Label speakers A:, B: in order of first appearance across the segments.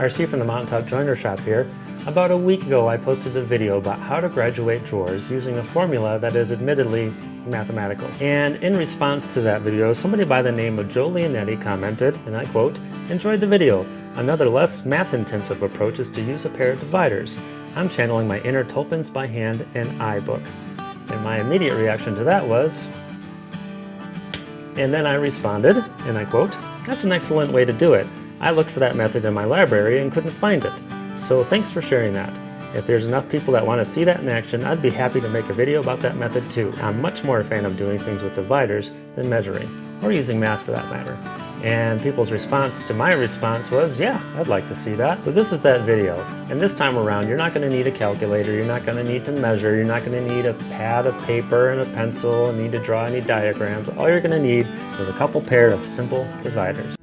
A: RC from the Mountaintop Joiner Shop here. About a week ago I posted a video about how to graduate drawers using a formula that is admittedly mathematical. And in response to that video, somebody by the name of Joe Leonetti commented, and I quote, "Enjoyed the video. Another less math-intensive approach is to use a pair of dividers. I'm channeling my inner Tulpins by Hand and I book." And my immediate reaction to that was, and then I responded, and I quote, "That's an excellent way to do it. I looked for that method in my library and couldn't find it. So thanks for sharing that. If there's enough people that want to see that in action, I'd be happy to make a video about that method too. I'm much more a fan of doing things with dividers than measuring, or using math for that matter." And people's response to my response was, yeah, I'd like to see that. So this is that video. And this time around, you're not going to need a calculator, you're not going to need to measure, you're not going to need a pad of paper and a pencil, and need to draw any diagrams. All you're going to need is a couple pair of simple dividers.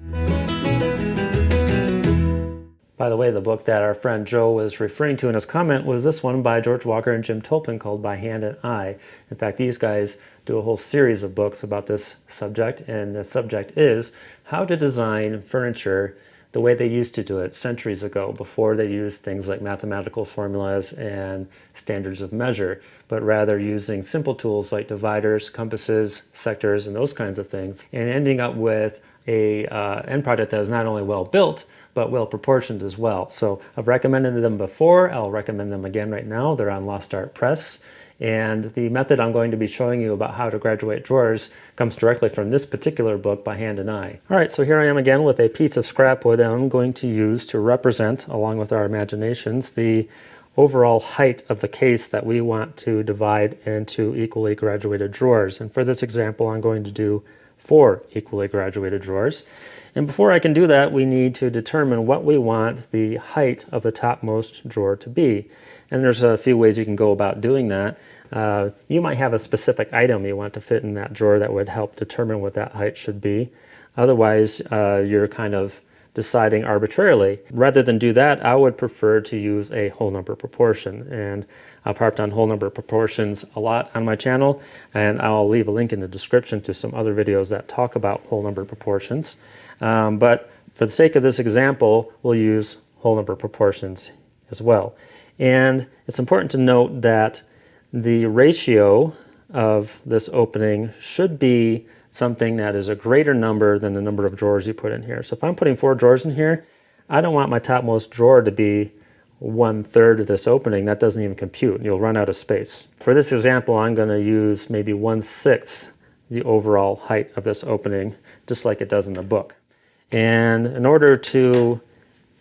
A: By the way, the book that our friend Joe was referring to in his comment was this one by George Walker and Jim Tulpin called By Hand and I. In fact, these guys do a whole series of books about this subject, and the subject is how to design furniture the way they used to do it centuries ago, before they used things like mathematical formulas and standards of measure, but rather using simple tools like dividers, compasses, sectors, and those kinds of things, and ending up with a end product that is not only well built, but well proportioned as well. So I've recommended them before, I'll recommend them again right now. They're on Lost Art Press. And the method I'm going to be showing you about how to graduate drawers comes directly from this particular book, By Hand and I. All right, so here I am again with a piece of scrap wood that I'm going to use to represent, along with our imaginations, the overall height of the case that we want to divide into equally graduated drawers. And for this example, I'm going to do 4 equally graduated drawers. And before I can do that, we need to determine what we want the height of the topmost drawer to be. And there's a few ways you can go about doing that. You might have a specific item you want to fit in that drawer that would help determine what that height should be. Otherwise, you're kind of deciding arbitrarily. Rather than do that, I would prefer to use a whole number proportion. And I've harped on whole number proportions a lot on my channel, and I'll leave a link in the description to some other videos that talk about whole number proportions. But for the sake of this example, we'll use whole number proportions as well. And it's important to note that the ratio of this opening should be something that is a greater number than the number of drawers you put in here. So if I'm putting 4 drawers in here, I don't want my topmost drawer to be 1/3 of this opening. That doesn't even compute. You'll run out of space. For this example, I'm going to use maybe 1/6 the overall height of this opening, just like it does in the book. And in order to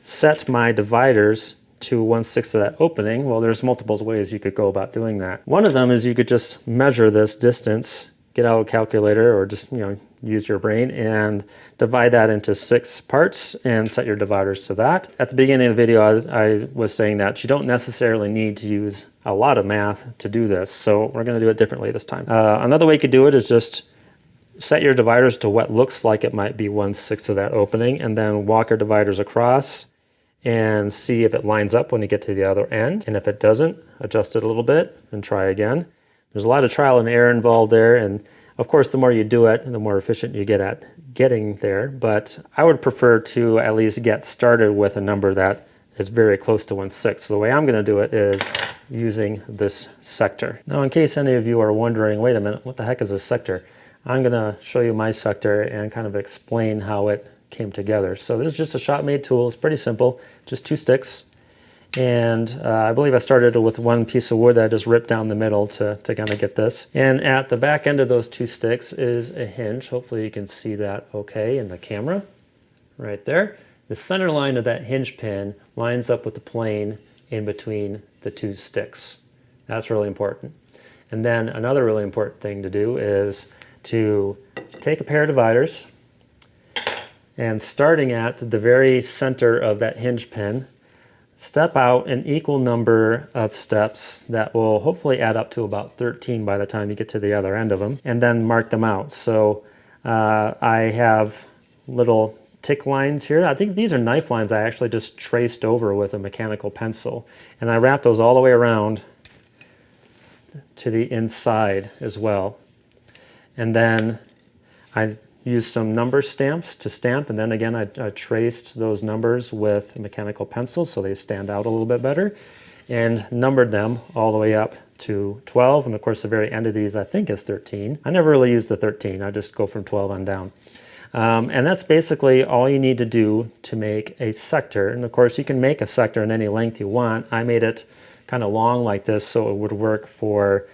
A: set my dividers to 1/6 of that opening, well, there's multiple ways you could go about doing that. One of them is you could just measure this distance, get out a calculator, or just use your brain and divide that into 6 parts and set your dividers to that. At the beginning of the video, I was saying that you don't necessarily need to use a lot of math to do this, so we're going to do it differently this time. Another way you could do it is just set your dividers to what looks like it might be 1/6 of that opening, and then walk your dividers across and see if it lines up when you get to the other end. And if it doesn't, adjust it a little bit and try again. There's a lot of trial and error involved there, and of course the more you do it, the more efficient you get at getting there. But I would prefer to at least get started with a number that is very close to 1/6. So the way I'm going to do it is using this sector. Now, in case any of you are wondering, wait a minute, what the heck is a sector? I'm going to show you my sector and kind of explain how it came together. So this is just a shop-made tool. It's pretty simple, just 2 sticks. And I believe I started with 1 piece of wood that I just ripped down the middle to kind of get this. And at the back end of those 2 sticks is a hinge. Hopefully you can see that okay in the camera, right there. The center line of that hinge pin lines up with the plane in between the 2 sticks. That's really important. And then another really important thing to do is to take a pair of dividers, and starting at the very center of that hinge pin, step out an equal number of steps that will hopefully add up to about 13 by the time you get to the other end of them, and then mark them out. So I have little tick lines here. I think these are knife lines I actually just traced over with a mechanical pencil, and I wrap those all the way around to the inside as well. And then I used some number stamps to stamp, and then again I traced those numbers with a mechanical pencil so they stand out a little bit better, and numbered them all the way up to 12, and of course the very end of these I think is 13. I never really use the 13, I just go from 12 on down. And that's basically all you need to do to make a sector. And of course you can make a sector in any length you want. I made it kind of long like this so it would work for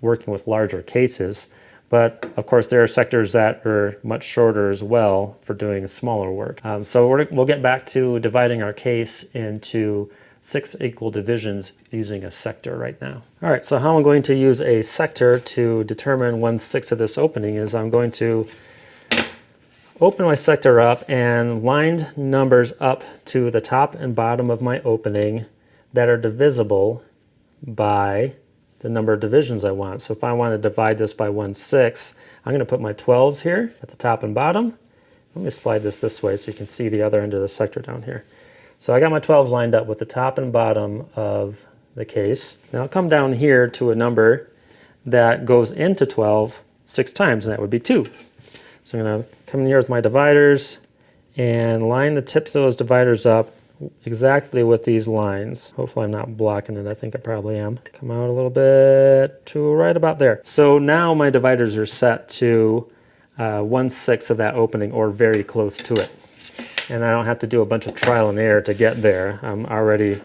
A: working with larger cases. But of course there are sectors that are much shorter as well for doing smaller work. So we'll get back to dividing our case into 6 equal divisions using a sector right now. All right, so how I'm going to use a sector to determine 1/6 of this opening is I'm going to open my sector up and line numbers up to the top and bottom of my opening that are divisible by the number of divisions I want. So if I want to divide this by 1/6, I'm going to put my 12s here at the top and bottom. Let me slide this way so you can see the other end of the sector down here. So I got my 12s lined up with the top and bottom of the case. Now I'll come down here to a number that goes into 12 6 times, and that would be 2. So I'm going to come in here with my dividers and line the tips of those dividers up exactly with these lines. Hopefully I'm not blocking it. I think I probably am. Come out a little bit to right about there. So now my dividers are set to 1/6 of that opening, or very close to it. And I don't have to do a bunch of trial and error to get there. I'm already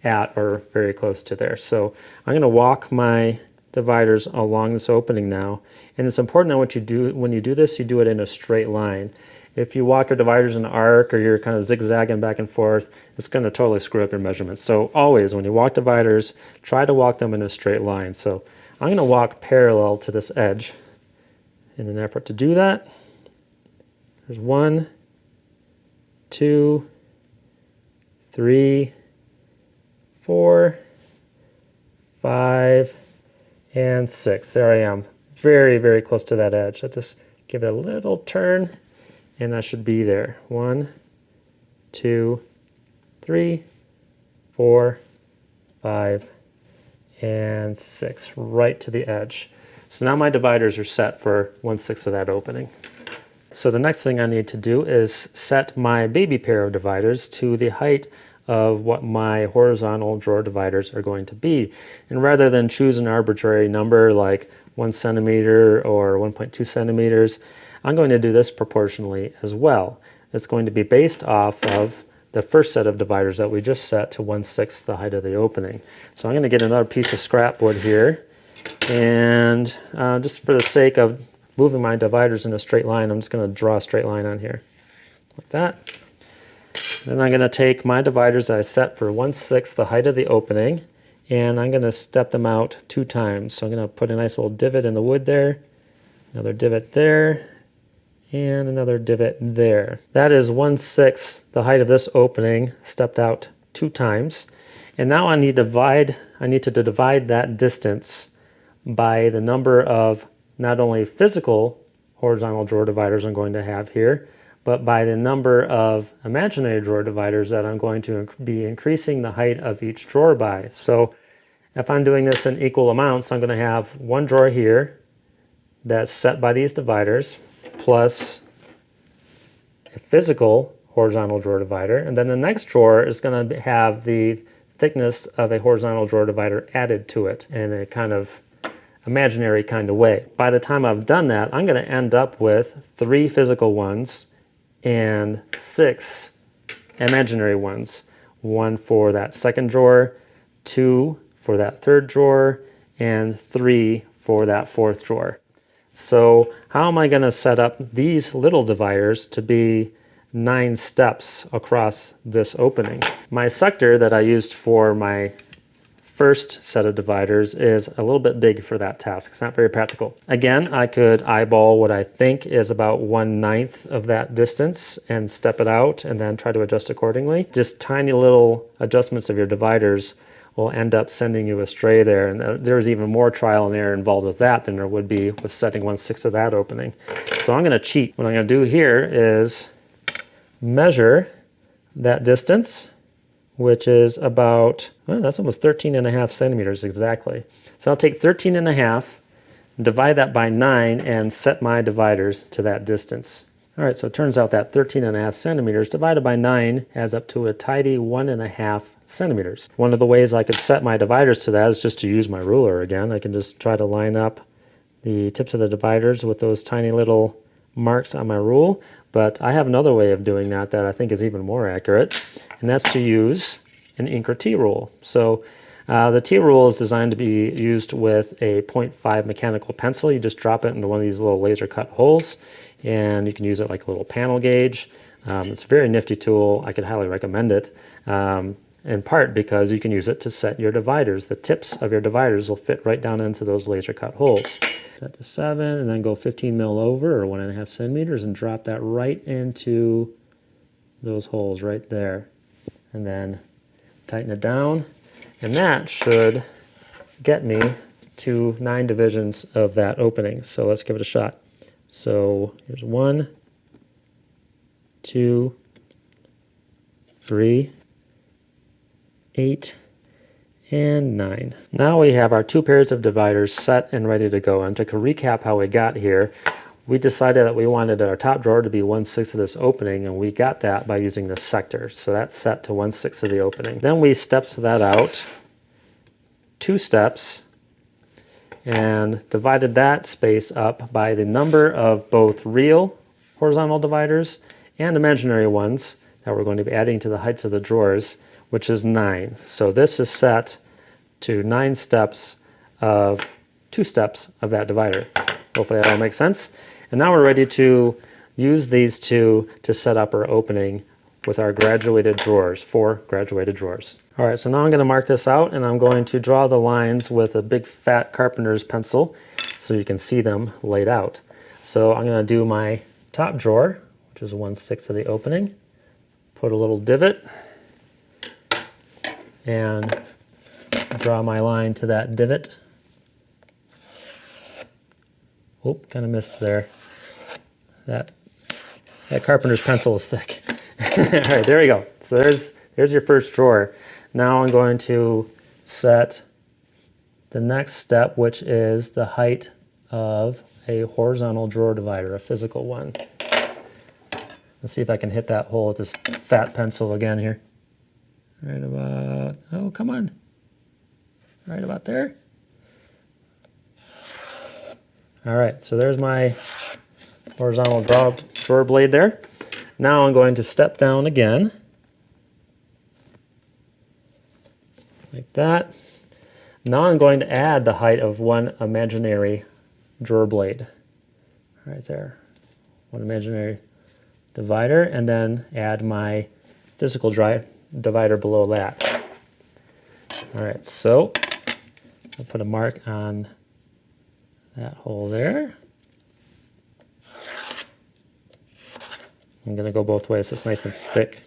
A: at or very close to there. So I'm going to walk my dividers along this opening now. And it's important that what you do when you do this, you do it in a straight line. If you walk your dividers in an arc or you're kind of zigzagging back and forth, it's going to totally screw up your measurements. So always, when you walk dividers, try to walk them in a straight line. So I'm going to walk parallel to this edge in an effort to do that. There's 1, 2, 3, 4, 5, and 6. There I am. Very, very close to that edge. I'll just give it a little turn, and I should be there. 1, 2, 3, 4, 5, and 6. Right to the edge. So now my dividers are set for 1/6 of that opening. So the next thing I need to do is set my baby pair of dividers to the height of what my horizontal drawer dividers are going to be. And rather than choose an arbitrary number like 1 centimeter or 1.2 centimeters, I'm going to do this proportionally as well. It's going to be based off of the first set of dividers that we just set to 1/6 the height of the opening. So I'm going to get another piece of scrap wood here, and just for the sake of moving my dividers in a straight line, I'm just going to draw a straight line on here, like that. Then I'm going to take my dividers that I set for 1/6 the height of the opening, and I'm going to step them out 2 times. So I'm going to put a nice little divot in the wood there, another divot there, and another divot there. That is 1/6 the height of this opening, stepped out 2 times. And now I need to divide that distance by the number of not only physical horizontal drawer dividers I'm going to have here, but by the number of imaginary drawer dividers that I'm going to be increasing the height of each drawer by. So if I'm doing this in equal amounts, I'm going to have one drawer here that's set by these dividers, plus a physical horizontal drawer divider, and then the next drawer is going to have the thickness of a horizontal drawer divider added to it in a kind of imaginary kind of way. By the time I've done that, I'm going to end up with 3 physical ones and 6 imaginary ones. 1 for that second drawer, 2 for that third drawer, and 3 for that fourth drawer. So how am I going to set up these little dividers to be 9 steps across this opening? My sector that I used for my first set of dividers is a little bit big for that task. It's not very practical. Again, I could eyeball what I think is about 1/9 of that distance and step it out and then try to adjust accordingly. Just tiny little adjustments of your dividers will end up sending you astray there, and there's even more trial and error involved with that than there would be with setting 1/6 of that opening. So I'm going to cheat. What I'm going to do here is measure that distance, which is about, well, that's almost 13.5 centimeters exactly. So I'll take 13.5 divide that by 9 and set my dividers to that distance. All right, so it turns out that 13.5 centimeters divided by 9 adds up to a tidy 1.5 centimeters. One of the ways I could set my dividers to that is just to use my ruler again. I can just try to line up the tips of the dividers with those tiny little marks on my rule, but I have another way of doing that that I think is even more accurate, and that's to use an ink or T-rule. So the T-rule is designed to be used with a 0.5 mechanical pencil. You just drop it into one of these little laser cut holes, and you can use it like a little panel gauge. It's a very nifty tool. I could highly recommend it, in part because you can use it to set your dividers. The tips of your dividers will fit right down into those laser cut holes. Set to 7 and then go 15 mil over, or 1.5 centimeters, and drop that right into those holes right there. And then tighten it down, and that should get me to 9 divisions of that opening. So let's give it a shot. So here's 1, 2, 3, 8, and 9. Now we have our 2 pairs of dividers set and ready to go. And to recap how we got here, we decided that we wanted our top drawer to be 1/6 of this opening, and we got that by using this sector. So that's set to 1/6 of the opening. Then we stepped that out 2 steps and divided that space up by the number of both real horizontal dividers and imaginary ones that we're going to be adding to the heights of the drawers, which is 9. So this is set to 9 steps of 2 steps of that divider. Hopefully that all makes sense. And now we're ready to use these two to set up our opening with our graduated drawers, 4 graduated drawers. All right, so now I'm going to mark this out, and I'm going to draw the lines with a big fat carpenter's pencil so you can see them laid out. So I'm going to do my top drawer, which is 1/6 of the opening, put a little divot, and draw my line to that divot. Oh, kind of missed there. That carpenter's pencil is thick. All right, there we go. So there's your first drawer. Now I'm going to set the next step, which is the height of a horizontal drawer divider, a physical one. Let's see if I can hit that hole with this fat pencil again here. Right about, oh, come on. Right about there. All right, so there's my horizontal drawer blade there. Now I'm going to step down again, like that. Now I'm going to add the height of one imaginary drawer blade, right there. One imaginary divider, and then add my physical divider below that. All right, so I'll put a mark on that hole there. I'm going to go both ways so it's nice and thick.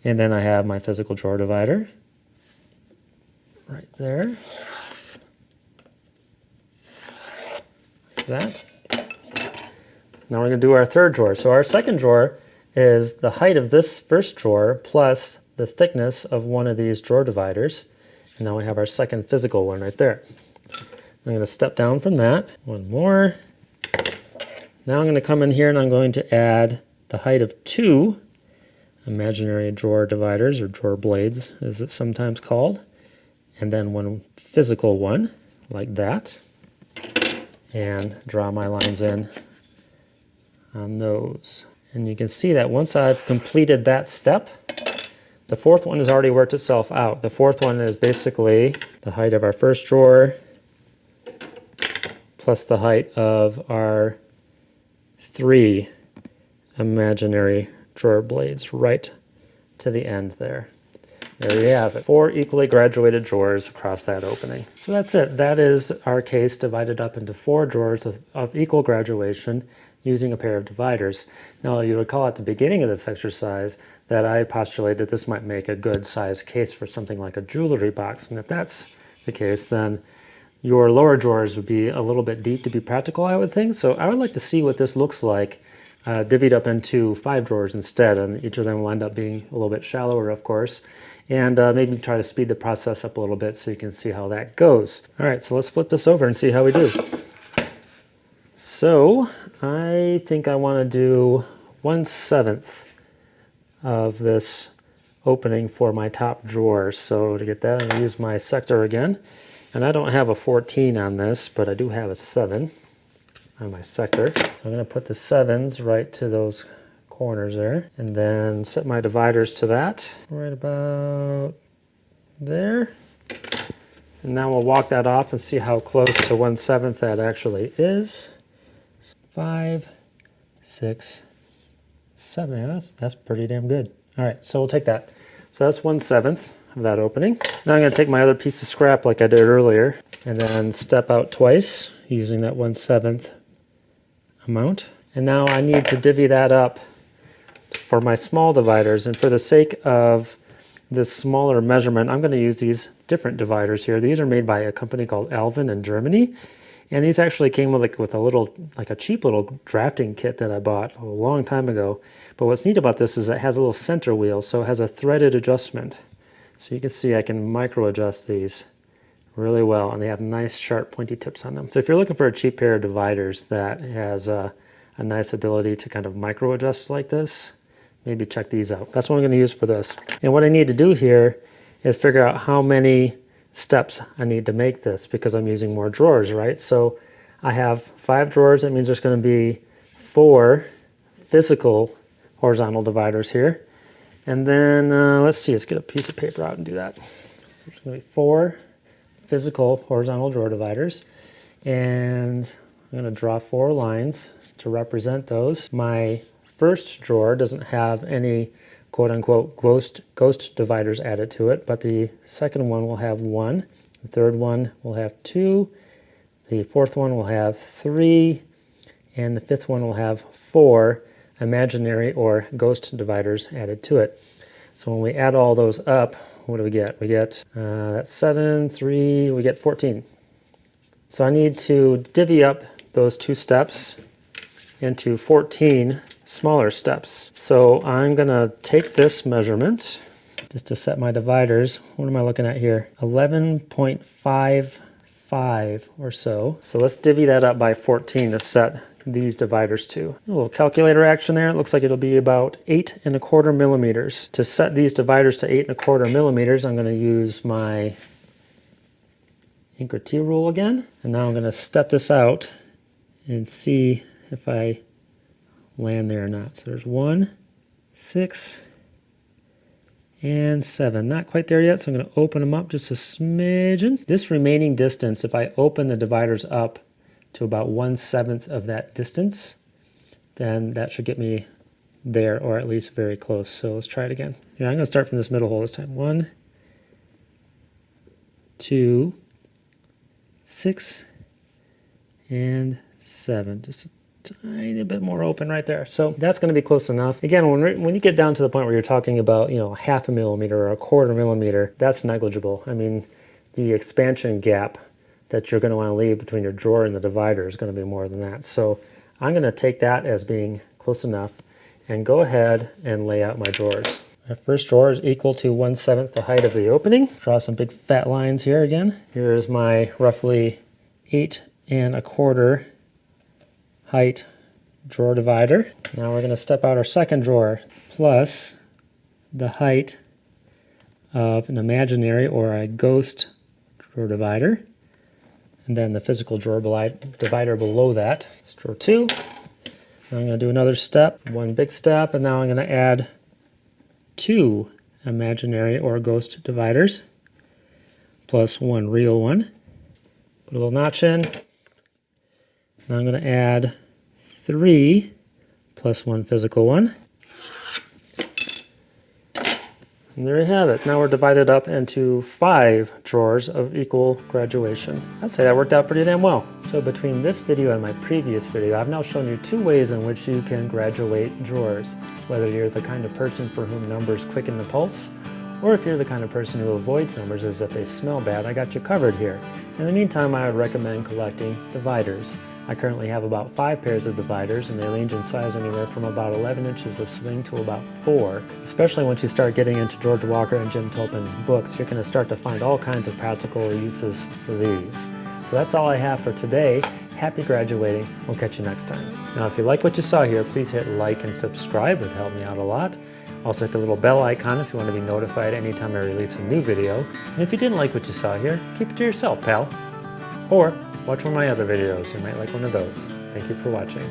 A: And then I have my physical drawer divider right there. Like that. Now we're going to do our third drawer. So our second drawer is the height of this first drawer plus the thickness of one of these drawer dividers. And now we have our second physical one right there. I'm going to step down from that. One more. Now I'm going to come in here and I'm going to add the height of 2 imaginary drawer dividers, or drawer blades as it's sometimes called, and then one physical one like that, and draw my lines in on those. And you can see that once I've completed that step, the fourth one has already worked itself out. The fourth one is basically the height of our first drawer plus the height of our 3 imaginary drawer blades right to the end there. There you have it. 4 equally graduated drawers across that opening. So that's it. That is our case divided up into 4 drawers of equal graduation using a pair of dividers. Now, you recall at the beginning of this exercise that I postulated this might make a good size case for something like a jewelry box. And if that's the case, then your lower drawers would be a little bit deep to be practical, I would think. So I would like to see what this looks like divvied up into 5 drawers instead, and each of them will end up being a little bit shallower, of course, and maybe try to speed the process up a little bit so you can see how that goes. All right, so let's flip this over and see how we do. So I think I want to do 1/7 of this opening for my top drawer. So to get that, I'm going to use my sector again. And I don't have a 14 on this, but I do have a 7 on my sector. So I'm going to put the 7s right to those corners there, and then set my dividers to that, right about there. And now we'll walk that off and see how close to 1/7 that actually is. 5, 6, 7. Yeah, that's pretty damn good. All right, so we'll take that. So that's 1/7 of that opening. Now I'm going to take my other piece of scrap like I did earlier, and then step out twice using that 1/7 amount. And now I need to divvy that up for my small dividers. And for the sake of this smaller measurement, I'm going to use these different dividers here. These are made by a company called Alvin in Germany. And these actually came with a little, like a cheap little drafting kit that I bought a long time ago. But what's neat about this is it has a little center wheel, so it has a threaded adjustment. So you can see I can micro adjust these really well, and they have nice sharp pointy tips on them. So if you're looking for a cheap pair of dividers that has a nice ability to kind of micro adjust like this, maybe check these out. That's what I'm going to use for this. And what I need to do here is figure out how many steps I need to make this, because I'm using more drawers, right? So I have 5 drawers. That means there's going to be 4 physical horizontal dividers here. And then let's see, let's get a piece of paper out and do that. So there's going to be 4 physical horizontal drawer dividers, and I'm going to draw 4 lines to represent those. My first drawer doesn't have any quote-unquote ghost dividers added to it, but the second one will have 1, the third one will have 2, the fourth one will have 3, and the fifth one will have 4 imaginary or ghost dividers added to it. So when we add all those up, what do we get? We get that's 7, 3, we get 14. So I need to divvy up those 2 steps into 14 smaller steps. So I'm going to take this measurement just to set my dividers. What am I looking at here? 11.55 or so. So let's divvy that up by 14 to set these dividers to. A little calculator action there. It looks like it'll be about 8¼ millimeters. To set these dividers to 8¼ millimeters, I'm going to use my Ink or T rule again. And now I'm going to step this out and see if I land there or not. So there's 1, 6, and 7. Not quite there yet, so I'm going to open them up just a smidgen. This remaining distance, if I open the dividers up to about 1/7 of that distance, then that should get me there, or at least very close. So let's try it again. Yeah, I'm going to start from this middle hole this time. 1, 2, 6, and 7. Just a tiny bit more open right there. So that's going to be close enough. Again, when you get down to the point where you're talking about, you know, 1/2 millimeter or 1/4 millimeter, that's negligible. I mean, the expansion gap that you're going to want to leave between your drawer and the divider is going to be more than that. So I'm going to take that as being close enough and go ahead and lay out my drawers. My first drawer is equal to 1/7 the height of the opening. Draw some big fat lines here again. Here's my roughly 8¼ height drawer divider. Now we're going to step out our second drawer plus the height of an imaginary or a ghost drawer divider, and then the physical drawer divider below that. It's drawer 2. Now I'm going to do another step, one big step, and now I'm going to add 2 imaginary or ghost dividers plus 1 real one. Put a little notch in. Now I'm going to add 3 plus 1 physical one. And there you have it. Now we're divided up into 5 drawers of equal graduation. I'd say that worked out pretty damn well. So between this video and my previous video, I've now shown you 2 ways in which you can graduate drawers. Whether you're the kind of person for whom numbers quicken the pulse, or if you're the kind of person who avoids numbers as if they smell bad, I got you covered here. In the meantime, I would recommend collecting dividers. I currently have about 5 pairs of dividers, and they range in size anywhere from about 11 inches of swing to about 4. Especially once you start getting into George Walker and Jim Tolpin's books, you're going to start to find all kinds of practical uses for these. So that's all I have for today. Happy graduating. We'll catch you next time. Now, if you like what you saw here, please hit like and subscribe. It would help me out a lot. Also hit the little bell icon if you want to be notified anytime I release a new video. And if you didn't like what you saw here, keep it to yourself, pal. Or watch one of my other videos. You might like one of those. Thank you for watching.